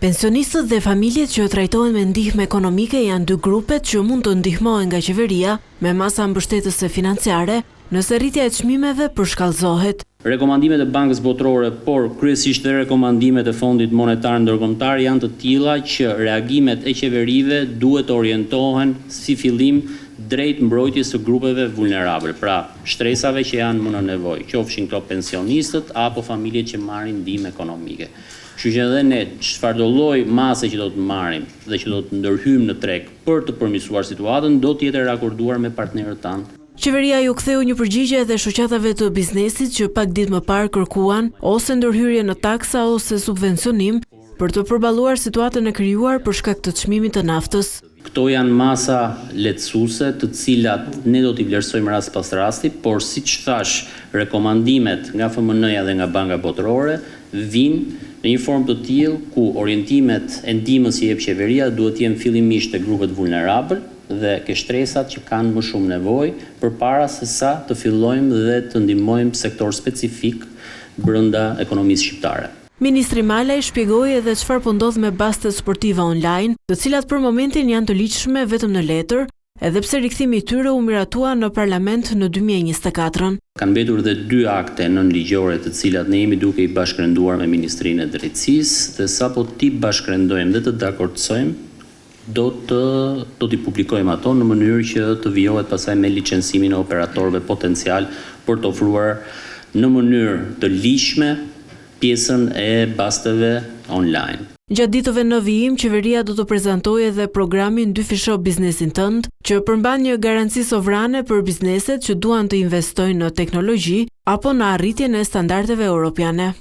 Pensionistët dhe familjet që trajtohen me ndihmë ekonomike janë dy grupet që mund të ndihmohen nga qeveria me masa mbështetëse financiare nëse rritja e çmimeve përshkallëzohet. Rekomandimet e Bankës Botërore, por kryesisht dhe rekomandimet e Fondit Monetar Ndërkombëtar janë të tilla që reagimet e qeverive duhet të orientohen si fillim drejt mbrojtjes së grupeve vulnerabël, pra shtresave që janë më në nevojë, qofshin këto pensionistët apo familjet që marrin ndihmë ekonomike. Kështu që edhe ne çfarëdo lloj mase që do të marrim dhe që do të ndërhyjmë në treg për të përmirësuar situatën, do të jetë rakorduar me partnerët tanë. Qeveria ju ktheu një përgjigje edhe shoqatave të biznesit që pak ditë më parë kërkuan ose ndërhyrje në taksa ose subvencionim për të përballuar situatën e krijuar për shkak të çmimit të naftës. Këto janë masa lehtësuese, të cilat ne do t'i vlerësojmë rast pas rasti, por siç thash, rekomandimet nga FMN-ja dhe nga Banka Botërore vijnë në një formë të tillë ku orientimet e ndihmës që jep qeveria duhet të jenë fillimisht te grupet vulnerabël dhe ke shtresat që kanë më shumë nevojë përpara se sa të fillojmë dhe të ndihmojmë sektor specifik brenda ekonomisë shqiptare. Ministri Malaj shpjegoi edhe çfarë po ndodh me bastet sportive online, të cilat për momentin janë të ligjshme vetëm në letër, edhe pse rikthimi i tyre u miratua në parlament në 2024. Kanë mbetur dhe 2 akte nënligjore të cilat ne jemi duke i bashkërenduar me Ministrinë e Drejtësisë dhe sapo ti bashkërendojmë dhe të dakordësojmë, do t'i publikojmë ato në mënyrë që të vijohet pasaj me licencimin e operatorëve potencial për të ofruar në mënyrë të ligjshme pjesën e basteve online. Gjatë ditëve në vijim, qeveria do të prezantojë edhe programin 2 fisho biznesin tënd, që përmban një garanci sovrane për bizneset që duan të investojnë në teknologji apo në arritjen e standardeve europiane.